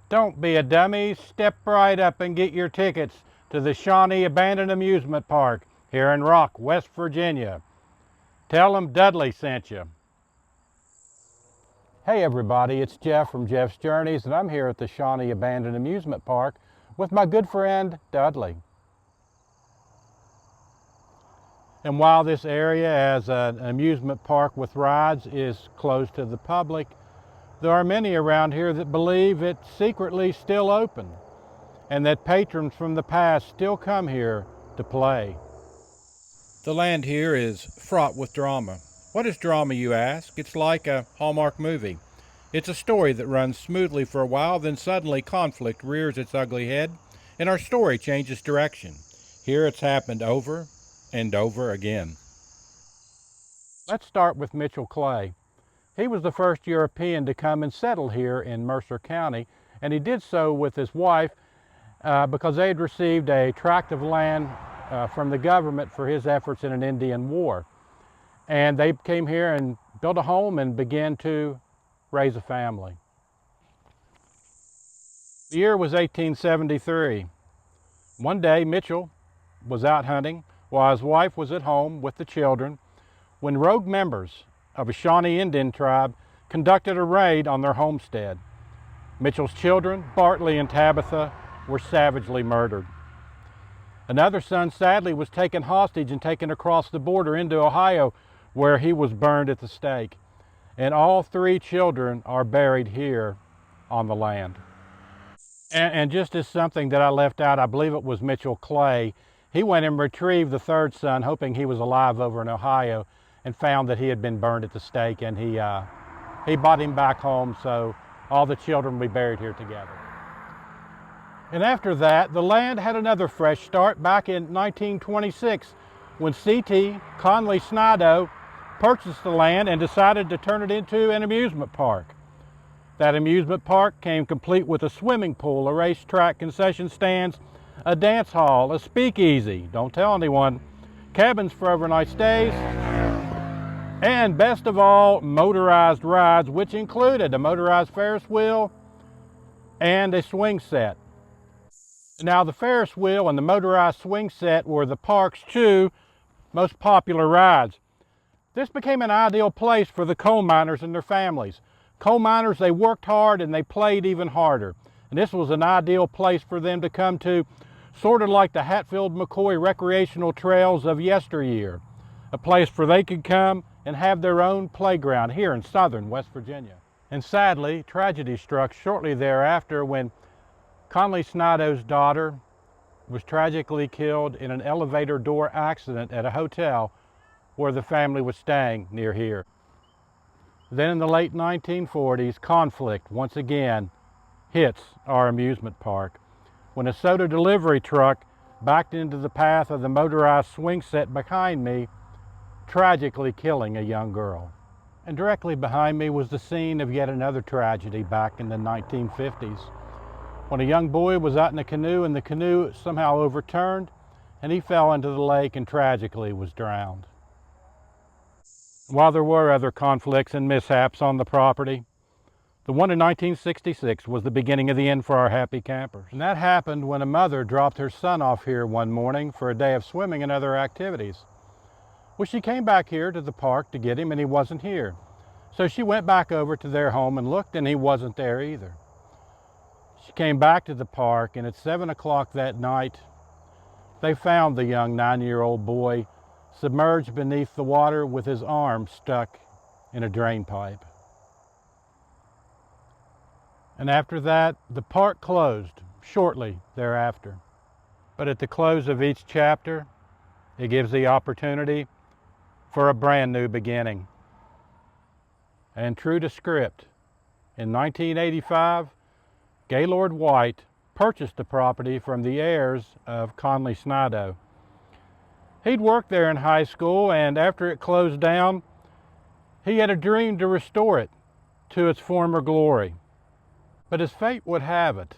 Don't be a dummy. Step right up and get your tickets to the Shawnee Abandoned Amusement Park here in Rock, West Virginia. Tell them Dudley sent you. Hey everybody, it's Jeff from Jeff's Journeys, and I'm here at the Shawnee Abandoned Amusement Park with my good friend Dudley. And while this area as an amusement park with rides is closed to the public, there are many around here that believe it's secretly still open and that patrons from the past still come here to play. The land here is fraught with drama. What is drama, you ask? It's like a Hallmark movie. It's a story that runs smoothly for a while, then suddenly conflict rears its ugly head, and our story changes direction. Here it's happened over and over again. Let's start with Mitchell Clay. He was the first European to come and settle here in Mercer County, and he did so with his wife because they had received a tract of land from the government for his efforts in an Indian war. And they came here and built a home and began to raise a family. The year was 1873. One day, Mitchell was out hunting while his wife was at home with the children when rogue members of a Shawnee Indian tribe conducted a raid on their homestead. Mitchell's children, Bartley and Tabitha, were savagely murdered. Another son sadly was taken hostage and taken across the border into Ohio, where he was burned at the stake. And all three children are buried here on the land. And just as something that I left out, I believe it was Mitchell Clay, he went and retrieved the third son, hoping he was alive over in Ohio, and found that he had been burned at the stake, and he brought him back home so all the children would be buried here together. And after that, the land had another fresh start back in 1926 when C.T. Conley Snidow purchased the land and decided to turn it into an amusement park. That amusement park came complete with a swimming pool, a racetrack, concession stands, a dance hall, a speakeasy, don't tell anyone, cabins for overnight stays, and best of all, motorized rides, which included a motorized Ferris wheel and a swing set. Now, the Ferris wheel and the motorized swing set were the park's two most popular rides. This became an ideal place for the coal miners and their families. Coal miners, they worked hard and they played even harder. And this was an ideal place for them to come to, sort of like the Hatfield-McCoy recreational trails of yesteryear. A place where they could come and have their own playground here in southern West Virginia. And sadly, tragedy struck shortly thereafter when Conley Snidow's daughter was tragically killed in an elevator door accident at a hotel where the family was staying near here. Then in the late 1940s, conflict once again hits our amusement park when a soda delivery truck backed into the path of the motorized swing set behind me, tragically killing a young girl. And directly behind me was the scene of yet another tragedy back in the 1950s, when a young boy was out in a canoe and the canoe somehow overturned and he fell into the lake and tragically was drowned. While there were other conflicts and mishaps on the property, the one in 1966 was the beginning of the end for our happy campers. And that happened when a mother dropped her son off here one morning for a day of swimming and other activities. Well, she came back here to the park to get him and he wasn't here. So she went back over to their home and looked and he wasn't there either. She came back to the park and at 7 o'clock that night, they found the young 9-year-old boy submerged beneath the water with his arm stuck in a drain pipe. And after that, the park closed shortly thereafter. But at the close of each chapter, it gives the opportunity for a brand new beginning. And true to script, in 1985, Gaylord White purchased the property from the heirs of Conley Snidow. He'd worked there in high school, and after it closed down, he had a dream to restore it to its former glory. But as fate would have it,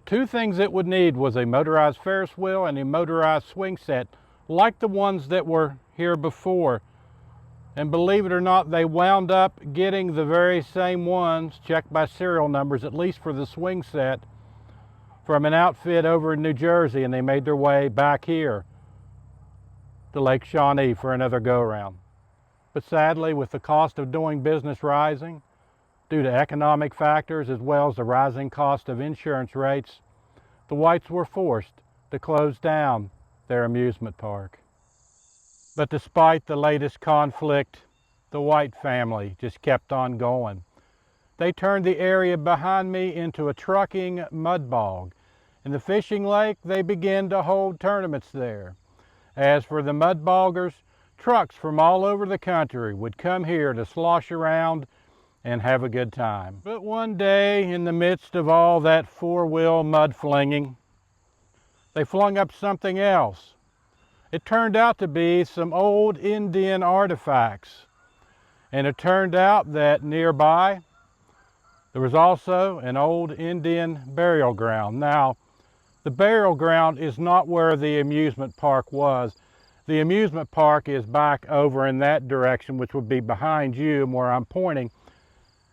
two things it would need was a motorized Ferris wheel and a motorized swing set like the ones that were here before And believe it or not, they wound up getting the very same ones, checked by serial numbers, at least for the swing set, from an outfit over in New Jersey, and they made their way back here to Lake Shawnee for another go-around. But sadly, with the cost of doing business rising, due to economic factors as well as the rising cost of insurance rates, the Whites were forced to close down their amusement park. But despite the latest conflict, the White family just kept on going. They turned the area behind me into a trucking mud bog. In the fishing lake, they began to hold tournaments there. As for the mud boggers, trucks from all over the country would come here to slosh around and have a good time. But one day, in the midst of all that four-wheel mud flinging, they flung up something else. It turned out to be some old Indian artifacts. And it turned out that nearby, there was also an old Indian burial ground. Now, the burial ground is not where the amusement park was. The amusement park is back over in that direction, which would be behind you and where I'm pointing.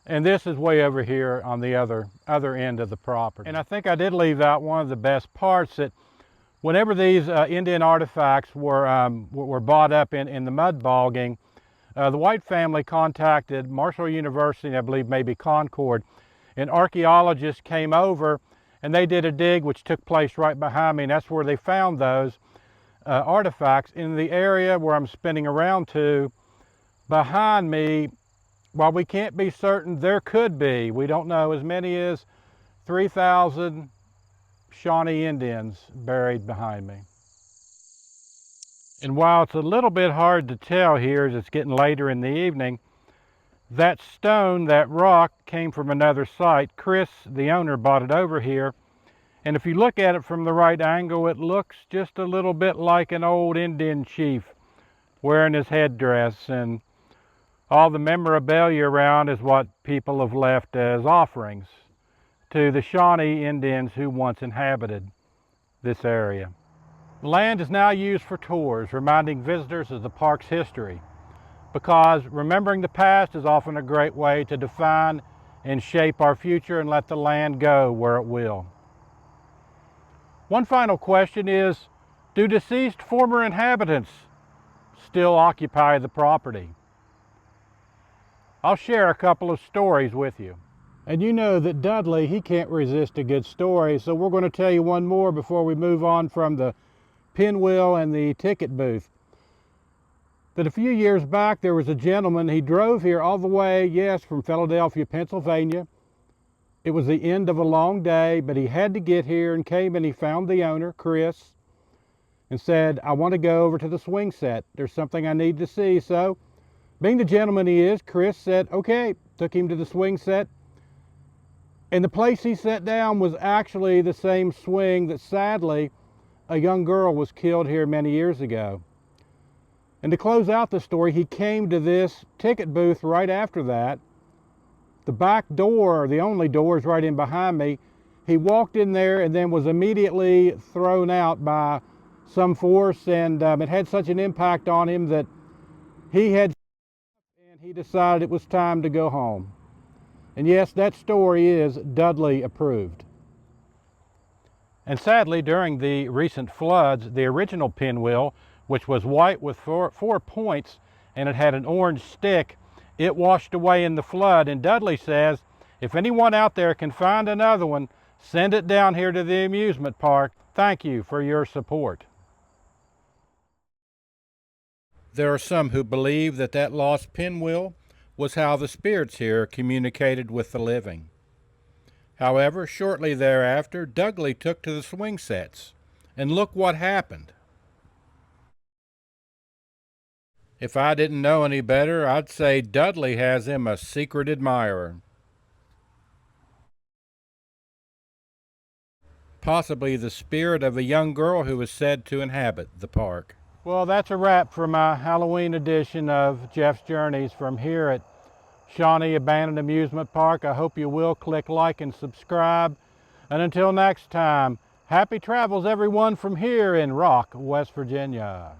And this is way over here on the other end of the property. And I think I did leave out one of the best parts, that whenever these Indian artifacts were bought up in the mud bogging, the White family contacted Marshall University, I believe maybe Concord, and archaeologists came over and they did a dig which took place right behind me, and that's where they found those artifacts in the area where I'm spinning around to. Behind me, while we can't be certain, there could be, we don't know, as many as 3,000 Shawnee Indians buried behind me. And while it's a little bit hard to tell here as it's getting later in the evening, that stone, that rock, came from another site. Chris, the owner, bought it over here. And if you look at it from the right angle, it looks just a little bit like an old Indian chief wearing his headdress. And all the memorabilia around is what people have left as offerings to the Shawnee Indians who once inhabited this area. The land is now used for tours, reminding visitors of the park's history, because remembering the past is often a great way to define and shape our future and let the land go where it will. One final question is, do deceased former inhabitants still occupy the property? I'll share a couple of stories with you. And you know that Dudley, he can't resist a good story, so we're going to tell you one more before we move on from the pinwheel and the ticket booth. That a few years back there was a gentleman, he drove here all the way, yes, from Philadelphia, Pennsylvania. It was the end of a long day, but he had to get here and came and he found the owner, Chris, and said, I want to go over to the swing set. There's something I need to see. So, being the gentleman he is, Chris said, okay, took him to the swing set. And the place he sat down was actually the same swing that sadly a young girl was killed here many years ago. And to close out the story, he came to this ticket booth right after that. The back door, the only door, is right in behind me. He walked in there and then was immediately thrown out by some force, and it had such an impact on him that he decided it was time to go home. And yes, that story is Dudley approved. And sadly, during the recent floods, the original pinwheel, which was white with four points and it had an orange stick, it washed away in the flood. And Dudley says, if anyone out there can find another one, send it down here to the amusement park. Thank you for your support. There are some who believe that that lost pinwheel was how the spirits here communicated with the living. However, shortly thereafter, Dudley took to the swing sets, and look what happened. If I didn't know any better, I'd say Dudley has him a secret admirer. Possibly the spirit of a young girl who is said to inhabit the park. Well, that's a wrap for my Halloween edition of Jeff's Journeys from here at Shawnee Abandoned Amusement Park. I hope you will click like and subscribe. And until next time, happy travels everyone from here in Rock, West Virginia.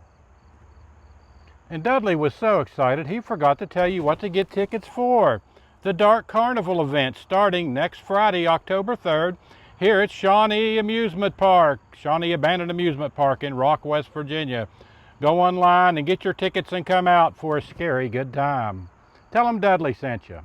And Dudley was so excited he forgot to tell you what to get tickets for. The Dark Carnival event starting next Friday, October 3rd, here at Shawnee Amusement Park, Shawnee Abandoned Amusement Park in Rock, West Virginia. Go online and get your tickets and come out for a scary good time. Tell them Dudley sent you.